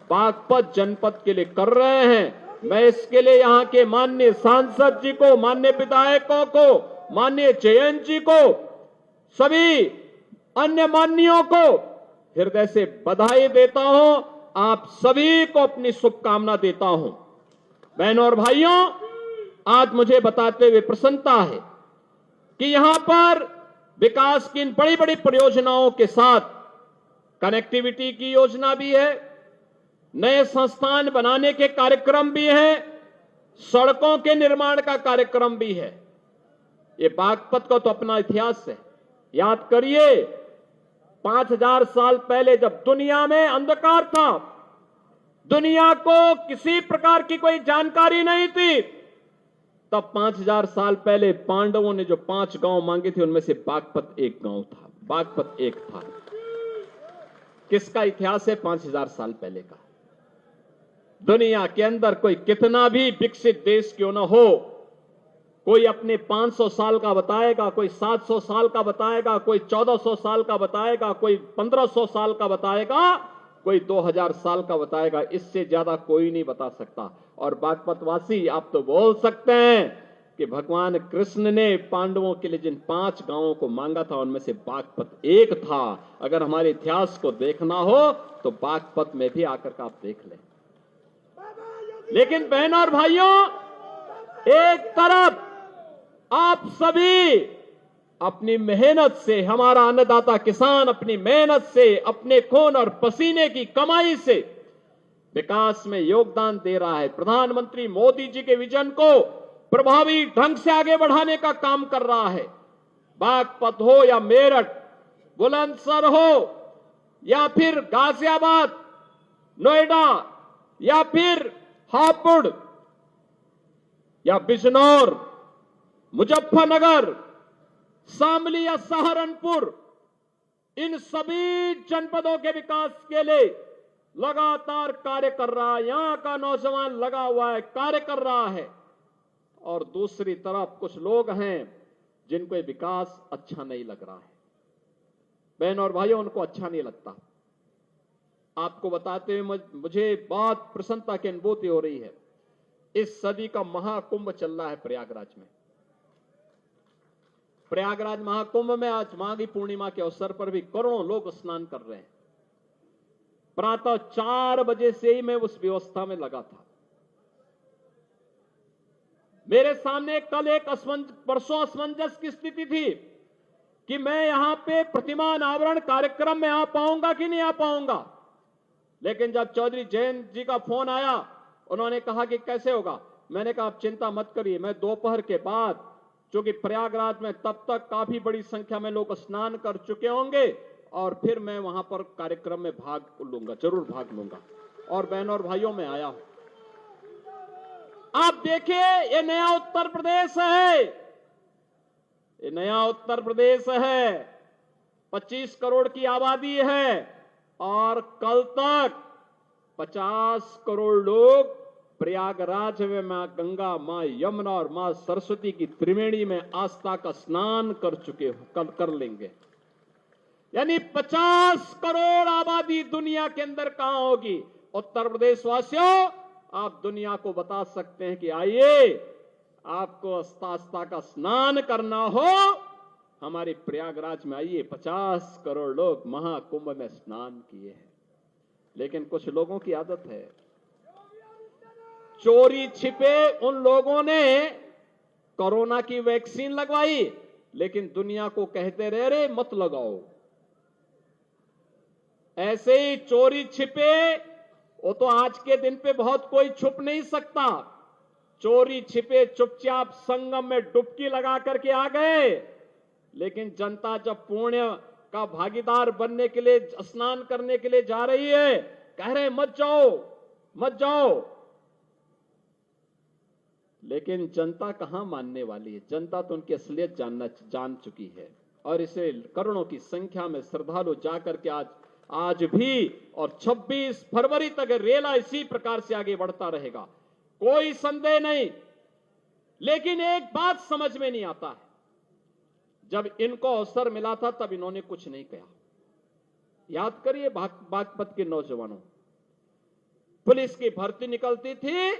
बागपत जनपद के लिए कर रहे हैं। मैं इसके लिए यहां के माननीय सांसद जी को, माननीय विधायकों को, माननीय जयंत जी को, सभी अन्य माननीयों को हृदय से बधाई देता हूं। आप सभी को अपनी शुभकामना देता हूं। बहनों और भाइयों, आज मुझे बताते हुए प्रसन्नता है कि यहां पर विकास की इन बड़ी बड़ी परियोजनाओं के साथ कनेक्टिविटी की योजना भी है, नए संस्थान बनाने के कार्यक्रम भी है, सड़कों के निर्माण का कार्यक्रम भी है। ये बागपत का तो अपना इतिहास है। याद करिए, 5000 साल पहले जब दुनिया में अंधकार था, दुनिया को किसी प्रकार की कोई जानकारी नहीं थी, तब 5000 साल पहले पांडवों ने जो 5 गांव मांगे थे, उनमें से बागपत एक गांव था। बागपत एक था। किसका इतिहास है? 5000 साल पहले का। दुनिया के अंदर कोई कितना भी विकसित देश क्यों ना हो, कोई अपने 500 साल का बताएगा, कोई 700 साल का बताएगा, कोई 1400 साल का बताएगा, कोई 1500 साल का बताएगा, कोई 2000 साल का बताएगा। इससे ज्यादा कोई नहीं बता सकता। और बागपतवासी आप तो बोल सकते हैं कि भगवान कृष्ण ने पांडवों के लिए जिन 5 गांवों को मांगा था, उनमें से बागपत एक था। अगर हमारे इतिहास को देखना हो तो बागपत में भी आकर का आप देख लें। लेकिन बहनों और भाइयों, एक तरफ आप सभी अपनी मेहनत से, हमारा अन्नदाता किसान अपनी मेहनत से, अपने खून और पसीने की कमाई से विकास में योगदान दे रहा है। प्रधानमंत्री मोदी जी के विजन को प्रभावी ढंग से आगे बढ़ाने का काम कर रहा है। बागपत हो या मेरठ, बुलंदशहर हो या फिर गाजियाबाद, नोएडा या फिर हापुड़ या बिजनौर, मुजफ्फरनगर, शामली या सहारनपुर, इन सभी जनपदों के विकास के लिए लगातार कार्य कर रहा है। यहां का नौजवान लगा हुआ है, कार्य कर रहा है। और दूसरी तरफ कुछ लोग हैं जिनको ये विकास अच्छा नहीं लग रहा है। बहनों और भाइयों, उनको अच्छा नहीं लगता। आपको बताते हुए मुझे बहुत प्रसन्नता की अनुभूति हो रही है। इस सदी का महाकुंभ चल रहा है प्रयागराज में। प्रयागराज महाकुंभ में आज माघी पूर्णिमा के अवसर पर भी करोड़ों लोग स्नान कर रहे हैं। प्रातः 4 बजे से ही मैं उस व्यवस्था में लगा था। मेरे सामने कल एक परसों असमंजस की स्थिति थी कि मैं यहां पे प्रतिमा अनावरण कार्यक्रम में आ पाऊंगा कि नहीं आ पाऊंगा। लेकिन जब चौधरी जयंत जी का फोन आया, उन्होंने कहा कि कैसे होगा। मैंने कहा आप चिंता मत करिए, मैं दोपहर के बाद, क्योंकि प्रयागराज में तब तक काफी बड़ी संख्या में लोग स्नान कर चुके होंगे, और फिर मैं वहां पर कार्यक्रम में भाग लूंगा, जरूर भाग लूंगा। और बहनों और भाइयों, में आया हूं। आप देखिए, ये नया उत्तर प्रदेश है। ये नया उत्तर प्रदेश है। 25 करोड़ की आबादी है और कल तक 50 करोड़ लोग प्रयागराज में मां गंगा, मां यमुना और मां सरस्वती की त्रिवेणी में आस्था का स्नान कर लेंगे। यानी 50 करोड़ आबादी दुनिया के अंदर कहां होगी। उत्तर प्रदेश वासियों, आप दुनिया को बता सकते हैं कि आइए, आपको आस्था का स्नान करना हो, हमारे प्रयागराज में आइए। 50 करोड़ लोग महाकुंभ में स्नान किए हैं। लेकिन कुछ लोगों की आदत है, चोरी छिपे उन लोगों ने कोरोना की वैक्सीन लगवाई, लेकिन दुनिया को कहते रहे मत लगाओ। ऐसे ही चोरी छिपे, वो तो आज के दिन पे बहुत कोई छुप नहीं सकता। चोरी छिपे चुपचाप संगम में डुबकी लगा करके आ गए। लेकिन जनता जब पुण्य का भागीदार बनने के लिए, स्नान करने के लिए जा रही है, कह रहे मत जाओ, मत जाओ। लेकिन जनता कहां मानने वाली है। जनता तो उनकी असलियत जान चुकी है। और इसे करोड़ों की संख्या में श्रद्धालु जाकर के आज भी और 26 फरवरी तक रेला इसी प्रकार से आगे बढ़ता रहेगा, कोई संदेह नहीं। लेकिन एक बात समझ में नहीं आता है, जब इनको अवसर मिला था तब इन्होंने कुछ नहीं कहा। याद करिए बागपत के नौजवानों, पुलिस की भर्ती निकलती थी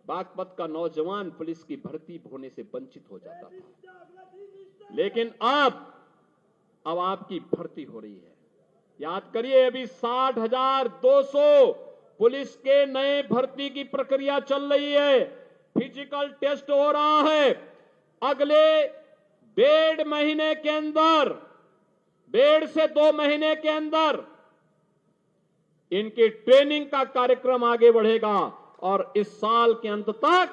बागपत का नौजवान पुलिस की भर्ती होने से वंचित हो जाता था। लेकिन अब आपकी भर्ती हो रही है। याद करिए, अभी 60,200 पुलिस के नए भर्ती की प्रक्रिया चल रही है। फिजिकल टेस्ट हो रहा है। अगले 1.5 महीने के अंदर, 1.5 से 2 महीने के अंदर इनकी ट्रेनिंग का कार्यक्रम आगे बढ़ेगा और इस साल के अंत तक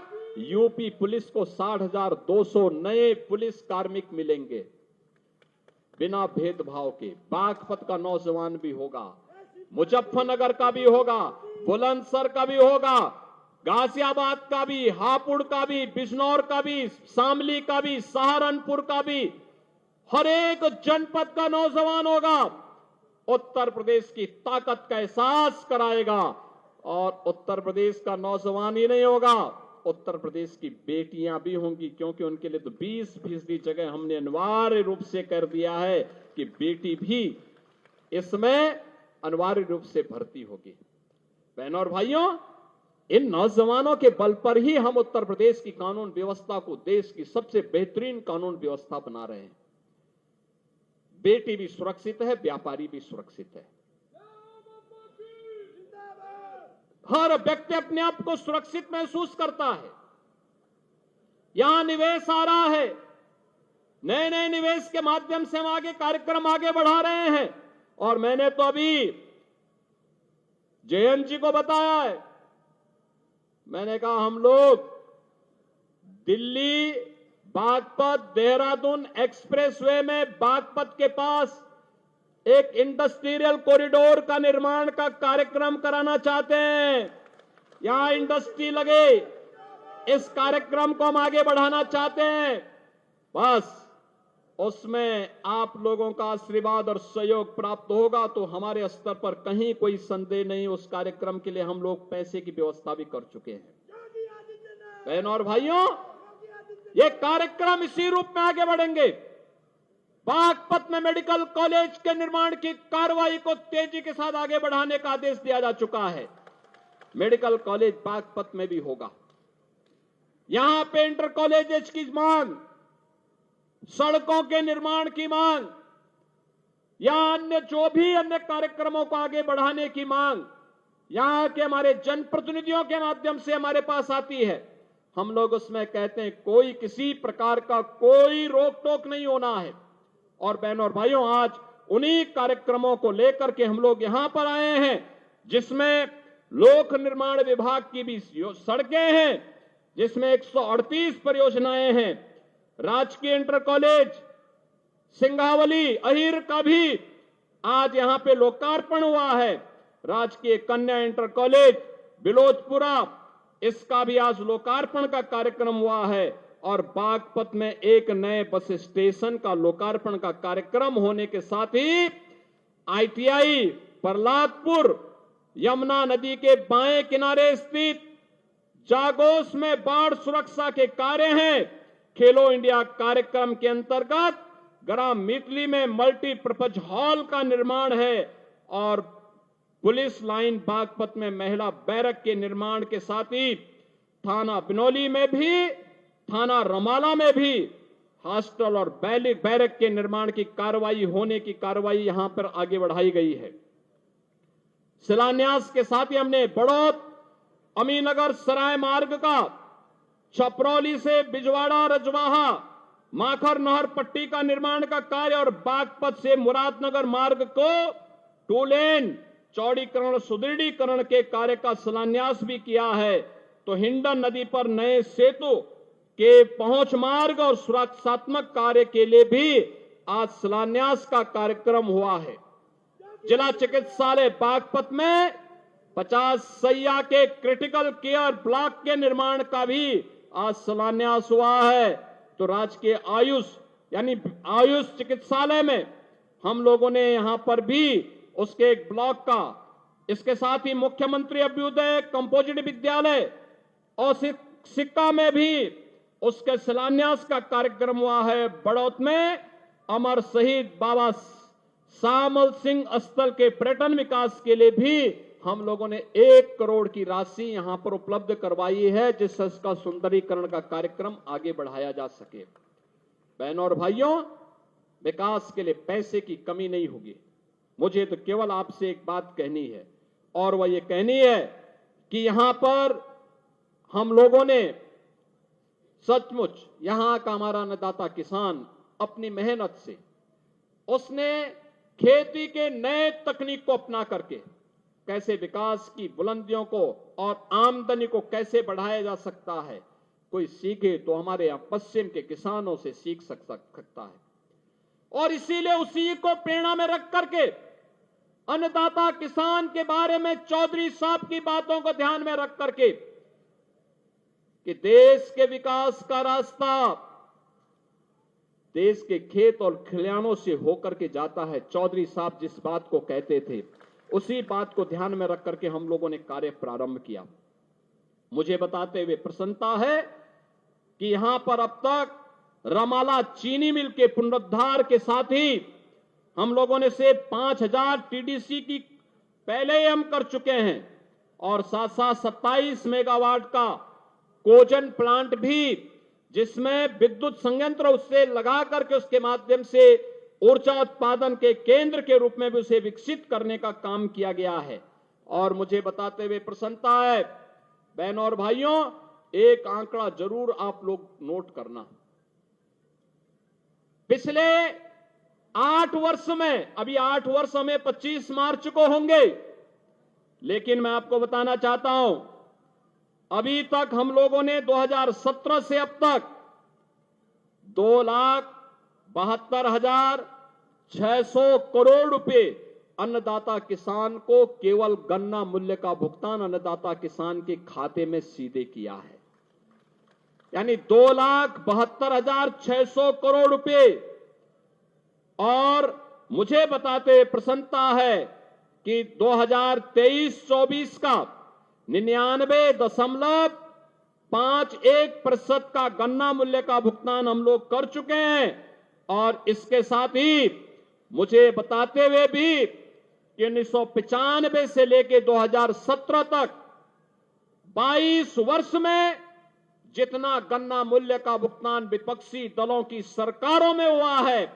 यूपी पुलिस को 60,200 नए पुलिस कार्मिक मिलेंगे, बिना भेदभाव के। बागपत का नौजवान भी होगा, मुजफ्फरनगर का भी होगा, बुलंदशहर का भी होगा, गाजियाबाद का भी, हापुड़ का भी, बिजनौर का भी, शामली का भी, सहारनपुर का भी, हर एक जनपद का नौजवान होगा। उत्तर प्रदेश की ताकत का एहसास कराएगा। और उत्तर प्रदेश का नौजवान ही नहीं होगा, उत्तर प्रदेश की बेटियां भी होंगी, क्योंकि उनके लिए तो 20% जगह हमने अनिवार्य रूप से कर दिया है कि बेटी भी इसमें अनिवार्य रूप से भर्ती होगी। बहनों और भाइयों, इन नौजवानों के बल पर ही हम उत्तर प्रदेश की कानून व्यवस्था को देश की सबसे बेहतरीन कानून व्यवस्था बना रहे हैं। बेटी भी सुरक्षित है, व्यापारी भी सुरक्षित है। हर व्यक्ति अपने आप को सुरक्षित महसूस करता है। यहां निवेश आ रहा है, नए नए निवेश के माध्यम से हम आगे कार्यक्रम आगे बढ़ा रहे हैं। और मैंने तो अभी जयंत जी को बताया है, मैंने कहा हम लोग दिल्ली बागपत देहरादून एक्सप्रेसवे में बागपत के पास एक इंडस्ट्रियल कॉरिडोर का निर्माण का कार्यक्रम कराना चाहते हैं। यहां इंडस्ट्री लगे, इस कार्यक्रम को हम आगे बढ़ाना चाहते हैं। बस उसमें आप लोगों का आशीर्वाद और सहयोग प्राप्त होगा तो हमारे स्तर पर कहीं कोई संदेह नहीं। उस कार्यक्रम के लिए हम लोग पैसे की व्यवस्था भी कर चुके हैं। बहनों और भाइयों, ये कार्यक्रम इसी रूप में आगे बढ़ेंगे। बागपत में मेडिकल कॉलेज के निर्माण की कार्रवाई को तेजी के साथ आगे बढ़ाने का आदेश दिया जा चुका है। मेडिकल कॉलेज बागपत में भी होगा। यहां पे इंटर कॉलेजेस की मांग, सड़कों के निर्माण की मांग, या अन्य जो भी अन्य कार्यक्रमों को आगे बढ़ाने की मांग यहां के हमारे जनप्रतिनिधियों के माध्यम से हमारे पास आती है। हम लोग उसमें कहते हैं कोई किसी प्रकार का कोई रोक टोक नहीं होना है। और बहनों और भाइयों, आज उन्हीं कार्यक्रमों को लेकर के हम लोग यहां पर आए हैं, जिसमें लोक निर्माण विभाग की भी सड़कें हैं, जिसमें 138 परियोजनाएं हैं। राजकीय इंटर कॉलेज सिंघावली अहिर का भी आज यहां पे लोकार्पण हुआ है। राजकीय कन्या इंटर कॉलेज बिलोचपुरा, इसका भी आज लोकार्पण का कार्यक्रम हुआ है। और बागपत में एक नए बस स्टेशन का लोकार्पण का कार्यक्रम होने के साथ ही आईटीआई प्रहलादपुर यमुना नदी के बाएं किनारे स्थित जागोस में बाढ़ सुरक्षा के कार्य हैं। खेलो इंडिया कार्यक्रम के अंतर्गत ग्राम मितली में मल्टीपर्पज हॉल का निर्माण है। और पुलिस लाइन बागपत में महिला बैरक के निर्माण के साथ ही थाना बिनौली में भी, थाना रमाला में भी हॉस्टल और बैरक के निर्माण की कार्रवाई होने की कार्रवाई यहां पर आगे बढ़ाई गई है। शिलान्यास के साथ ही हमने बड़ौत अमीनगर सराय मार्ग का, छपरौली से बिजवाड़ा रजवाहा माखर नहर पट्टी का निर्माण का कार्य और बागपत से मुरादनगर मार्ग को 2 लेन चौड़ीकरण सुदृढ़ीकरण के कार्य का शिलान्यास भी किया है। तो हिंडन नदी पर नए सेतु के पहुंच मार्ग और सुरक्षात्मक कार्य के लिए भी आज शिलान्यास का कार्यक्रम हुआ है। जिला चिकित्सालय बागपत में 50 सैया के क्रिटिकल केयर ब्लॉक के निर्माण का भी आज शिलान्यास हुआ है। तो राजकीय आयुष यानी आयुष चिकित्सालय में हम लोगों ने यहां पर भी उसके एक ब्लॉक का, इसके साथ ही मुख्यमंत्री अभ्युदय कंपोजिट विद्यालय और सिक्का में भी उसके शिलान्यास का कार्यक्रम हुआ है। बड़ौत में अमर शहीद बाबा श्यामल सिंह स्थल के पर्यटन विकास के लिए भी हम लोगों ने 1 करोड़ की राशि यहां पर उपलब्ध करवाई है, जिससे इसका सुंदरीकरण का कार्यक्रम आगे बढ़ाया जा सके। बहनों और भाइयों, विकास के लिए पैसे की कमी नहीं होगी। मुझे तो केवल आपसे एक बात कहनी है, और वह ये कहनी है कि यहां पर हम लोगों ने सचमुच, यहां का हमारा अन्नदाता किसान अपनी मेहनत से उसने खेती के नए तकनीक को अपना करके कैसे विकास की बुलंदियों को और आमदनी को कैसे बढ़ाया जा सकता है, कोई सीखे तो हमारे यहां पश्चिम के किसानों से सीख सकता है। और इसीलिए उसी को प्रेरणा में रख करके अन्नदाता किसान के बारे में चौधरी साहब की बातों को ध्यान में रख करके कि देश के विकास का रास्ता देश के खेत और खलिहानों से होकर के जाता है। चौधरी साहब जिस बात को कहते थे, उसी बात को ध्यान में रख करके हम लोगों ने कार्य प्रारंभ किया। मुझे बताते हुए प्रसन्नता है कि यहां पर अब तक रमाला चीनी मिल के पुनरुद्धार के साथ ही हम लोगों ने से 5000 टीडीसी की पहले ही हम कर चुके हैं, और साथ साथ 27 मेगावाट का कोजन प्लांट भी, जिसमें विद्युत संयंत्र उससे लगा करके उसके माध्यम से ऊर्जा उत्पादन के केंद्र के रूप में भी उसे विकसित करने का काम किया गया है। और मुझे बताते हुए प्रसन्नता है, बहनों और भाइयों, एक आंकड़ा जरूर आप लोग नोट करना। पिछले 8 वर्ष में, अभी 8 वर्ष हमें 25 मार्च को होंगे, लेकिन मैं आपको बताना चाहता हूं, अभी तक हम लोगों ने 2017 से अब तक 2,72,600 करोड़ रुपए अन्नदाता किसान को केवल गन्ना मूल्य का भुगतान अन्नदाता किसान के खाते में सीधे किया है। यानी 2,72,600 करोड़ रुपए। और मुझे बताते प्रसन्नता है कि 2023-24 का 99.51% का गन्ना मूल्य का भुगतान हम लोग कर चुके हैं। और इसके साथ ही मुझे बताते हुए भी कि 1995 से लेकर 2017 तक 22 वर्ष में जितना गन्ना मूल्य का भुगतान विपक्षी दलों की सरकारों में हुआ है,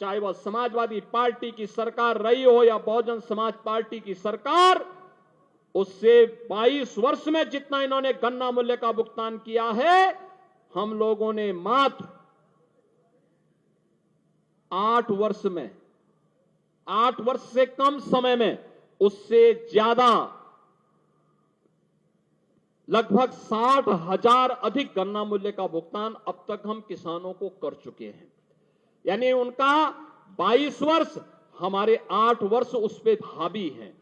चाहे वह समाजवादी पार्टी की सरकार रही हो या बहुजन समाज पार्टी की सरकार, उससे 22 वर्ष में जितना इन्होंने गन्ना मूल्य का भुगतान किया है, हम लोगों ने मात्र 8 वर्ष में, 8 वर्ष से कम समय में उससे ज्यादा लगभग 60,000 अधिक गन्ना मूल्य का भुगतान अब तक हम किसानों को कर चुके हैं। यानी उनका 22 वर्ष, हमारे 8 वर्ष उस पे हावी हैं।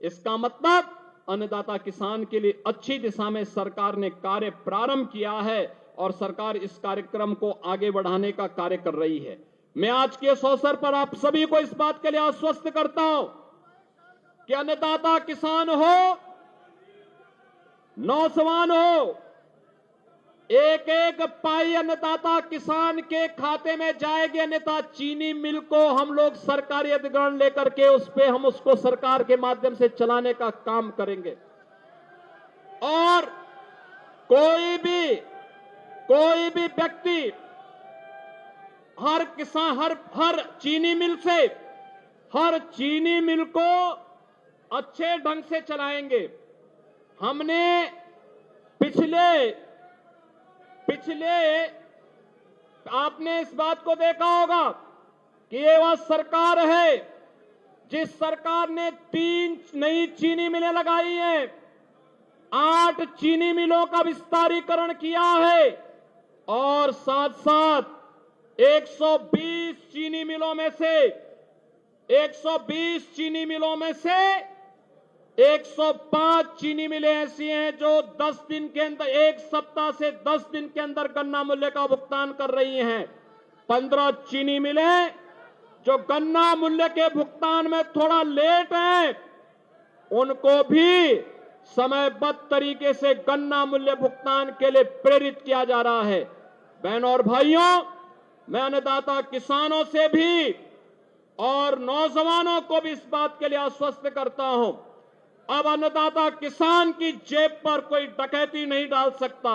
इसका मतलब अन्नदाता किसान के लिए अच्छी दिशा में सरकार ने कार्य प्रारंभ किया है और सरकार इस कार्यक्रम को आगे बढ़ाने का कार्य कर रही है। मैं आज के इस अवसर पर आप सभी को इस बात के लिए आश्वस्त करता हूं कि अन्नदाता किसान हो, नौजवान हो, एक एक पाई अन्नदाता किसान के खाते में जाएगी। अन्यथा चीनी मिल को हम लोग सरकारी अधिग्रहण लेकर के उस पे हम उसको सरकार के माध्यम से चलाने का काम करेंगे। और कोई भी व्यक्ति हर किसान हर चीनी मिल से हर चीनी मिल को अच्छे ढंग से चलाएंगे। हमने पिछले आपने इस बात को देखा होगा कि ये वह सरकार है जिस सरकार ने 3 नई चीनी मिलें लगाई हैं, 8 चीनी मिलों का विस्तारीकरण किया है और साथ साथ 120 चीनी मिलों में से 105 चीनी मिलें ऐसी हैं जो 10 दिन के अंदर, 1 सप्ताह से 10 दिन के अंदर गन्ना मूल्य का भुगतान कर रही हैं। 15 चीनी मिलें जो गन्ना मूल्य के भुगतान में थोड़ा लेट हैं, उनको भी समयबद्ध तरीके से गन्ना मूल्य भुगतान के लिए प्रेरित किया जा रहा है। बहनों और भाइयों, मैं अन्नदाता किसानों से भी और नौजवानों को भी इस बात के लिए आश्वस्त करता हूं अब अन्नदाता किसान की जेब पर कोई डकैती नहीं डाल सकता।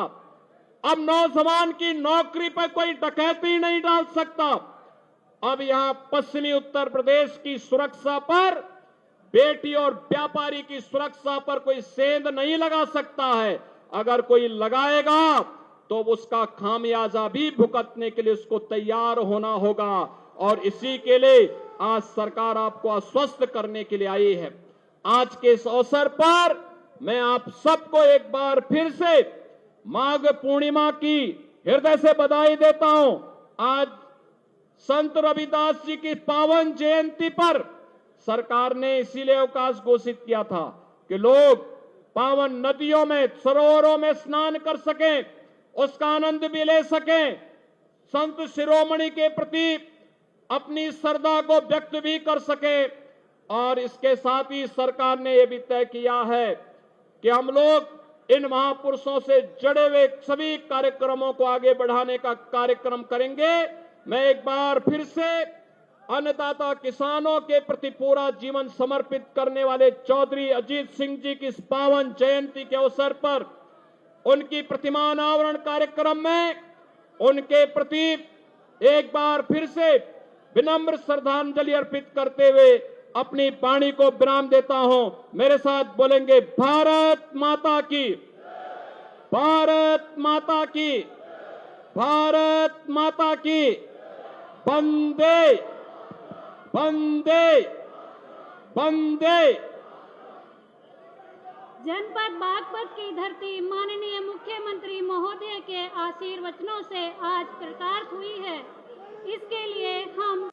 अब नौजवान की नौकरी पर कोई डकैती नहीं डाल सकता। अब यहां पश्चिमी उत्तर प्रदेश की सुरक्षा पर, बेटी और व्यापारी की सुरक्षा पर कोई सेंध नहीं लगा सकता है। अगर कोई लगाएगा तो उसका खामियाजा भी भुगतने के लिए उसको तैयार होना होगा। और इसी के लिए आज सरकार आपको आश्वस्त करने के लिए आई है। आज के इस अवसर पर मैं आप सबको एक बार फिर से माघ पूर्णिमा की हृदय से बधाई देता हूं। आज संत रविदास जी की पावन जयंती पर सरकार ने इसीलिए अवकाश घोषित किया था कि लोग पावन नदियों में, सरोवरों में स्नान कर सकें, उसका आनंद भी ले सकें, संत शिरोमणि के प्रति अपनी श्रद्धा को व्यक्त भी कर सकें। और इसके साथ ही सरकार ने यह भी तय किया है कि हम लोग इन महापुरुषों से जुड़े हुए सभी कार्यक्रमों को आगे बढ़ाने का कार्यक्रम करेंगे। मैं एक बार फिर से अन्नदाता किसानों के प्रति पूरा जीवन समर्पित करने वाले चौधरी अजीत सिंह जी की इस पावन जयंती के अवसर पर उनकी प्रतिमा अनावरण कार्यक्रम में उनके प्रति एक बार फिर से विनम्र श्रद्धांजलि अर्पित करते हुए अपनी वाणी को विराम देता हूं। मेरे साथ बोलेंगे भारत माता की, भारत माता की, भारत माता की, वंदे वंदे वंदे। जनपद बागपत की धरती माननीय मुख्यमंत्री महोदय के आशीर्वचनों से आज कृतार्थ हुई है। इसके लिए हम